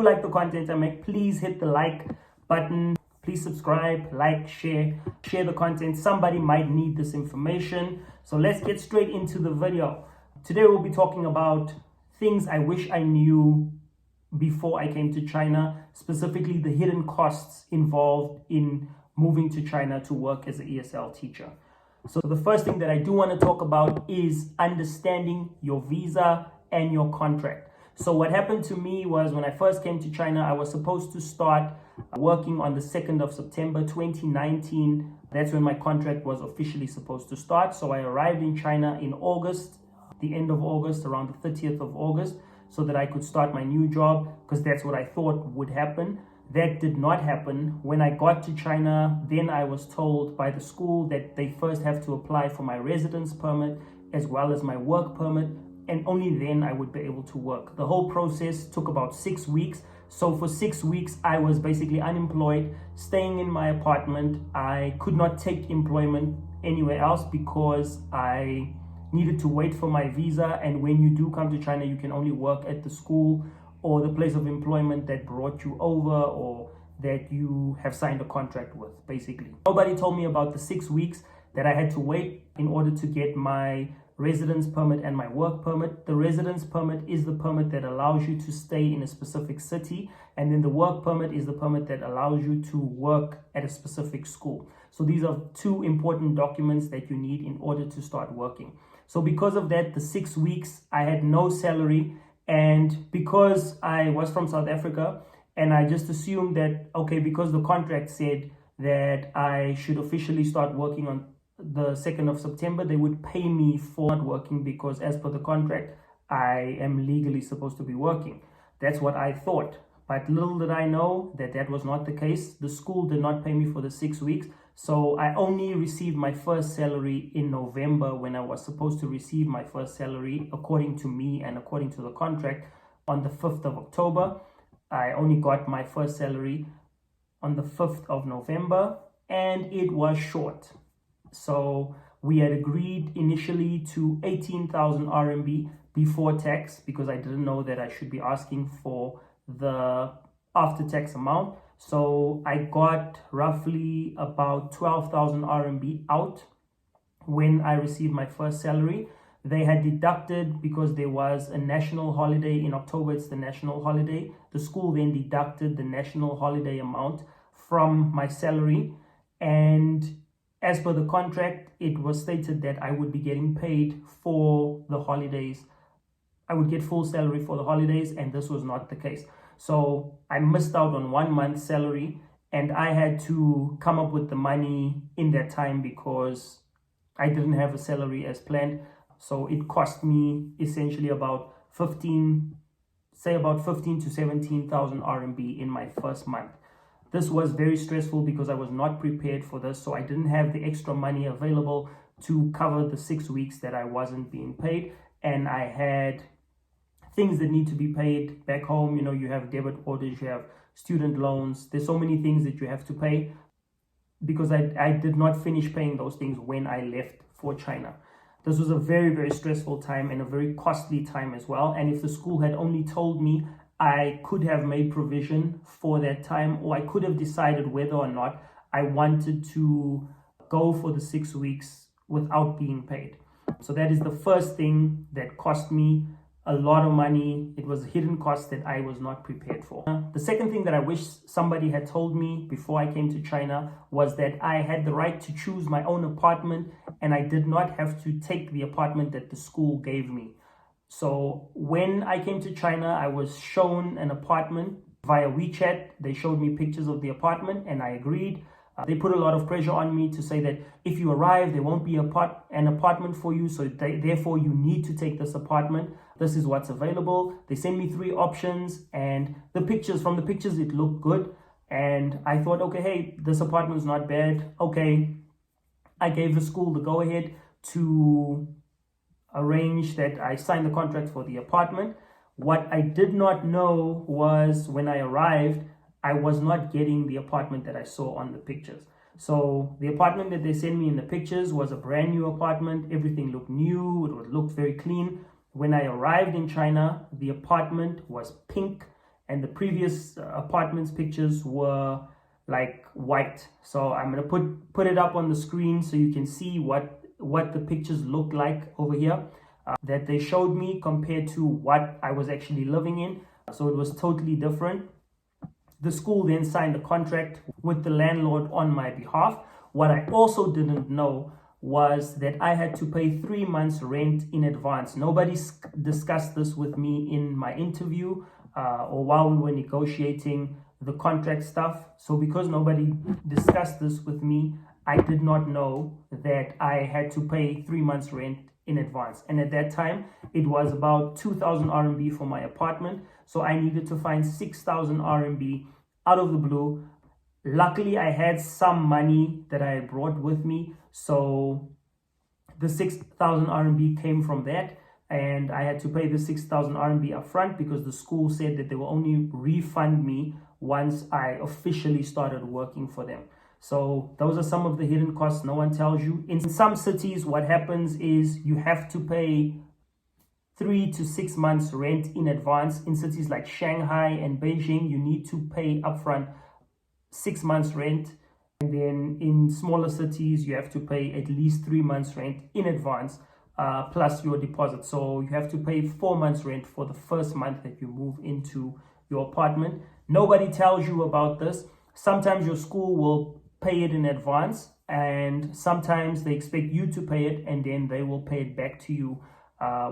do like the content I make, please hit the like button. Please subscribe, like, share the content. Somebody might need this information. So let's get straight into the video. Today we'll be talking about things I wish I knew before I came to China, specifically the hidden costs involved in moving to China to work as an ESL teacher. So the first thing that I do want to talk about is understanding your visa and your contract. So what happened to me was when I first came to China, I was supposed to start working on the 2nd of September 2019. That's when my contract was officially supposed to start. So I arrived in China in August, the end of August, around the 30th of August, so that I could start my new job, because that's what I thought would happen. That did not happen. When I got to China, then I was told by the school that they first have to apply for my residence permit as well as my work permit, and only then I would be able to work. The whole process took about 6 weeks. So for 6 weeks, I was basically unemployed, staying in my apartment. I could not take employment anywhere else because I needed to wait for my visa. And when you do come to China, you can only work at the school or the place of employment that brought you over or that you have signed a contract with, basically. Nobody told me about the 6 weeks that I had to wait in order to get my residence permit and my work permit. The residence permit is the permit that allows you to stay in a specific city, and then the work permit is the permit that allows you to work at a specific school. So these are two important documents that you need in order to start working. So because of that, the 6 weeks I had no salary, and because I was from South Africa, and I just assumed that, okay, because the contract said that I should officially start working on the 2nd of September, they would pay me for not working, because as per the contract, I am legally supposed to be working. That's what I thought. But little did I know that that was not the case. The school did not pay me for the 6 weeks. So I only received my first salary in November, when I was supposed to receive my first salary, according to me and according to the contract, on the 5th of October. I only got my first salary on the 5th of November, and it was short. So we had agreed initially to 18,000 RMB before tax, because I didn't know that I should be asking for the after-tax amount. So I got roughly about 12,000 RMB out when I received my first salary. They had deducted, because there was a national holiday in October, it's the national holiday. The school then deducted the national holiday amount from my salary, and as per the contract, it was stated that I would be getting paid for the holidays. I would get full salary for the holidays, and this was not the case. So I missed out on 1 month's salary, and I had to come up with the money in that time because I didn't have a salary as planned. So it cost me essentially about 15 to 17,000 RMB in my first month. This was very stressful because I was not prepared for this. So I didn't have the extra money available to cover the 6 weeks that I wasn't being paid. And I had things that need to be paid back home. You know, you have debit orders, you have student loans. There's so many things that you have to pay, because I did not finish paying those things when I left for China. This was a very, very stressful time and a very costly time as well. And if the school had only told me, I could have made provision for that time, or I could have decided whether or not I wanted to go for the 6 weeks without being paid. So that is the first thing that cost me a lot of money. It was a hidden cost that I was not prepared for. The second thing that I wish somebody had told me before I came to China was that I had the right to choose my own apartment, and I did not have to take the apartment that the school gave me. So when I came to China, I was shown an apartment via WeChat. They showed me pictures of the apartment, and I agreed. They put a lot of pressure on me to say that if you arrive, there won't be an apartment for you. So therefore, you need to take this apartment. This is what's available. They sent me 3 options, and from the pictures, it looked good. And I thought, okay, hey, this apartment's not bad. Okay, I gave the school the go-ahead to arrange that I signed the contract for the apartment. What I did not know was when I arrived, I was not getting the apartment that I saw on the pictures. So the apartment that they sent me in the pictures was a brand new apartment. Everything looked new. It looked very clean. When I arrived in China, the apartment was pink and the previous apartments pictures were like white. So I'm gonna put it up on the screen so you can see what the pictures look like over here that they showed me compared to what I was actually living in. So it was totally different. The school then signed a contract with the landlord on my behalf. What I also didn't know was that I had to pay 3 months rent in advance. Nobody discussed this with me in my interview or while we were negotiating the contract stuff. So because nobody discussed this with me, I did not know that I had to pay 3 months rent in advance. And at that time, it was about 2,000 RMB for my apartment. So I needed to find 6,000 RMB out of the blue. Luckily, I had some money that I had brought with me. So the 6,000 RMB came from that. And I had to pay the 6,000 RMB up front because the school said that they will only refund me once I officially started working for them. So those are some of the hidden costs no one tells you. In some cities, what happens is you have to pay 3 to 6 months rent in advance. In cities like Shanghai and Beijing, you need to pay upfront 6 months rent. And then in smaller cities, you have to pay at least 3 months rent in advance, plus your deposit. So you have to pay 4 months rent for the first month that you move into your apartment. Nobody tells you about this. Sometimes your school will pay it in advance, and sometimes they expect you to pay it, and then they will pay it back to you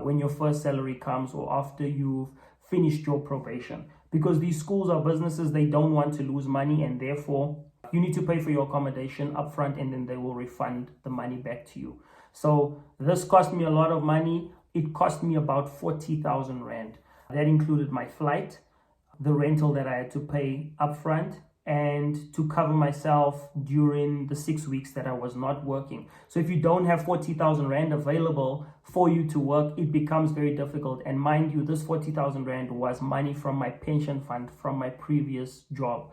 when your first salary comes or after you've finished your probation. Because these schools are businesses, they don't want to lose money, and therefore you need to pay for your accommodation upfront, and then they will refund the money back to you. So this cost me a lot of money. It cost me about 40,000 Rand. That included my flight, the rental that I had to pay upfront, and to cover myself during the 6 weeks that I was not working. So if you don't have 40,000 Rand available for you to work, it becomes very difficult. And mind you, this 40,000 Rand was money from my pension fund from my previous job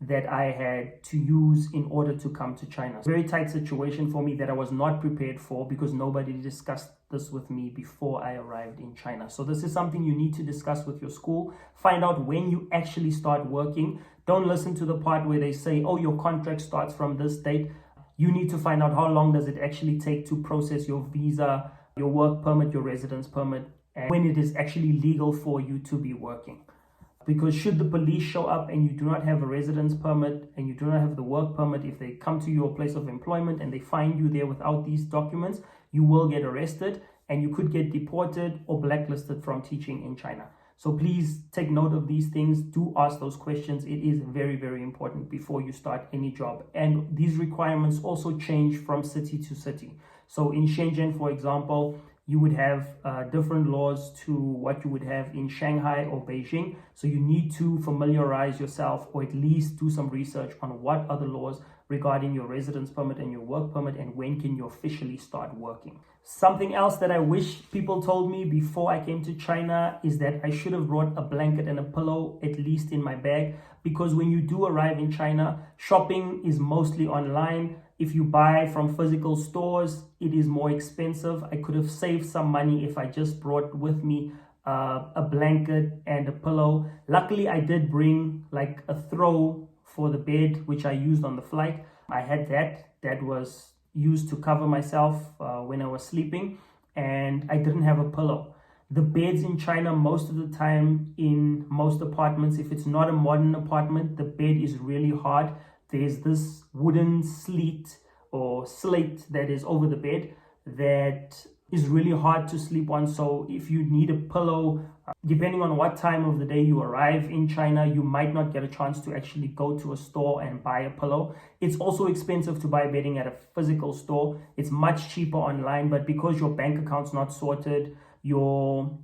that I had to use in order to come to China. Very tight situation for me that I was not prepared for because nobody discussed this with me before I arrived in China. So this is something you need to discuss with your school. Find out when you actually start working. Don't listen to the part where they say, oh, your contract starts from this date. You need to find out how long does it actually take to process your visa, your work permit, your residence permit, and when it is actually legal for you to be working. Because should the police show up and you do not have a residence permit and you do not have the work permit, if they come to your place of employment and they find you there without these documents, you will get arrested and you could get deported or blacklisted from teaching in China. So please take note of these things. Do ask those questions. It is very, very important before you start any job. And these requirements also change from city to city. So in Shenzhen, for example, you would have different laws to what you would have in Shanghai or Beijing. So you need to familiarize yourself or at least do some research on what are the laws regarding your residence permit and your work permit and when can you officially start working. Something else that I wish people told me before I came to China is that I should have brought a blanket and a pillow at least in my bag, because when you do arrive in China, shopping is mostly online. If you buy from physical stores, it is more expensive. I could have saved some money if I just brought with me a blanket and a pillow. Luckily, I did bring like a throw for the bed, which I used on the flight. I had that was used to cover myself when I was sleeping, and I didn't have a pillow. The beds in China, most of the time in most apartments, if it's not a modern apartment, the bed is really hard. There's this wooden slate that is over the bed that is really hard to sleep on. So if you need a pillow, depending on what time of the day you arrive in China, you might not get a chance to actually go to a store and buy a pillow. It's also expensive to buy bedding at a physical store. It's much cheaper online, but because your bank account's not sorted, your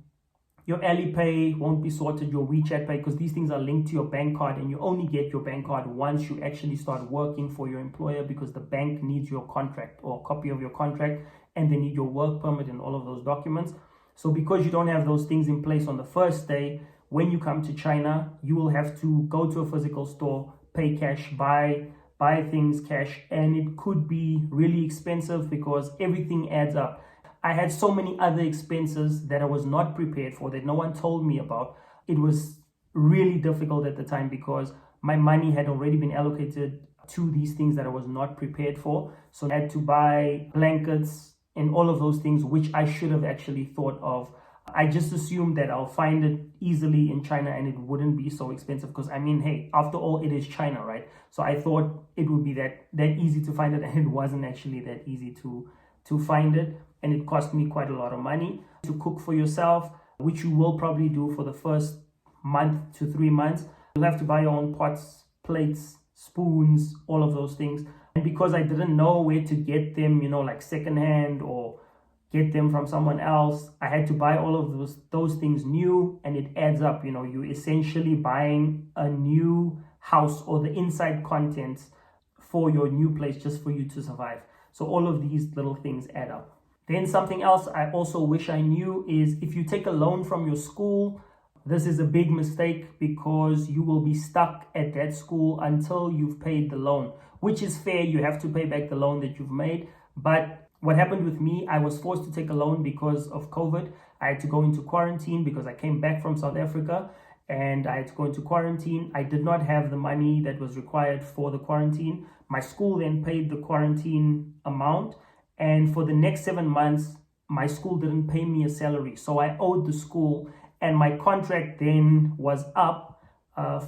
Alipay won't be sorted, your WeChat Pay, because these things are linked to your bank card, and you only get your bank card once you actually start working for your employer, because the bank needs your contract or a copy of your contract, and they need your work permit and all of those documents. So because you don't have those things in place on the first day, when you come to China, you will have to go to a physical store, pay cash, buy things cash, and it could be really expensive because everything adds up. I had so many other expenses that I was not prepared for, that no one told me about. It was really difficult at the time because my money had already been allocated to these things that I was not prepared for. So I had to buy blankets and all of those things, which I should have actually thought of. I just assumed that I'll find it easily in China and it wouldn't be so expensive because, I mean, hey, after all, it is China, right? So I thought it would be that easy to find it, and it wasn't actually that easy to find it. And it cost me quite a lot of money to cook for yourself, which you will probably do for the first month to 3 months. You'll have to buy your own pots, plates, spoons, all of those things. And because I didn't know where to get them, like secondhand or get them from someone else, I had to buy all of those things new, and it adds up. You're essentially buying a new house or the inside contents for your new place just for you to survive. So all of these little things add up. Then something else I also wish I knew is if you take a loan from your school, this is a big mistake because you will be stuck at that school until you've paid the loan, which is fair. You have to pay back the loan that you've made. But what happened with me, I was forced to take a loan because of COVID. I had to go into quarantine because I came back from South Africa and I had to go into quarantine. I did not have the money that was required for the quarantine. My school then paid the quarantine amount. And for the next 7 months, my school didn't pay me a salary. So I owed the school, and my contract then was up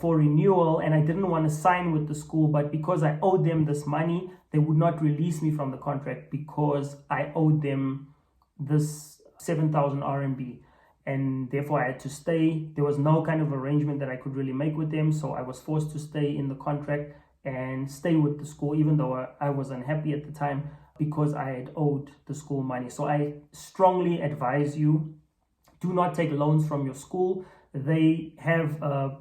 for renewal, and I didn't want to sign with the school, but because I owed them this money, they would not release me from the contract because I owed them this 7,000 RMB, and therefore I had to stay. There was no kind of arrangement that I could really make with them, so I was forced to stay in the contract and stay with the school, even though I was unhappy at the time because I had owed the school money. So I strongly advise you, do not take loans from your school. They have a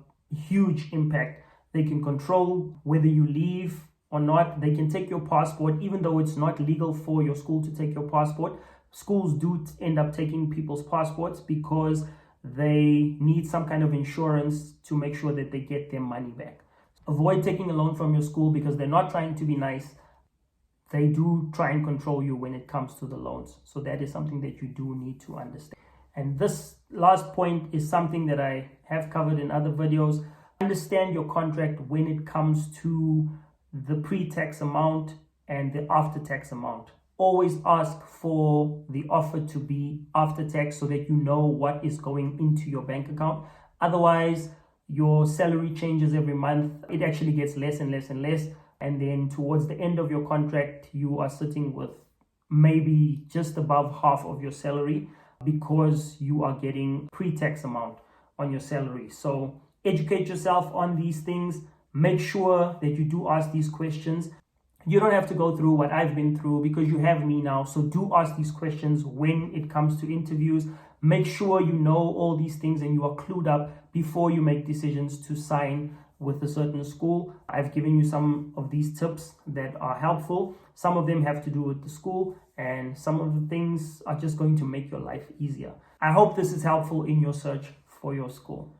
huge impact. They can control whether you leave or not. They can take your passport, even though it's not legal for your school to take your passport. Schools do end up taking people's passports because they need some kind of insurance to make sure that they get their money back. Avoid taking a loan from your school because they're not trying to be nice. They do try and control you when it comes to the loans. So that is something that you do need to understand. And this last point is something that I have covered in other videos. Understand your contract when it comes to the pre-tax amount and the after-tax amount. Always ask for the offer to be after tax so that you know what is going into your bank account. Otherwise, your salary changes every month. It actually gets less and less and less. And then towards the end of your contract, you are sitting with maybe just above half of your salary because you are getting pre-tax amount on your salary. So educate yourself on these things. Make sure that you do ask these questions. You don't have to go through what I've been through because you have me now. So do ask these questions when it comes to interviews. Make sure you know all these things and you are clued up before you make decisions to sign with a certain school. I've given you some of these tips that are helpful. Some of them have to do with the school, and some of the things are just going to make your life easier. I hope this is helpful in your search for your school.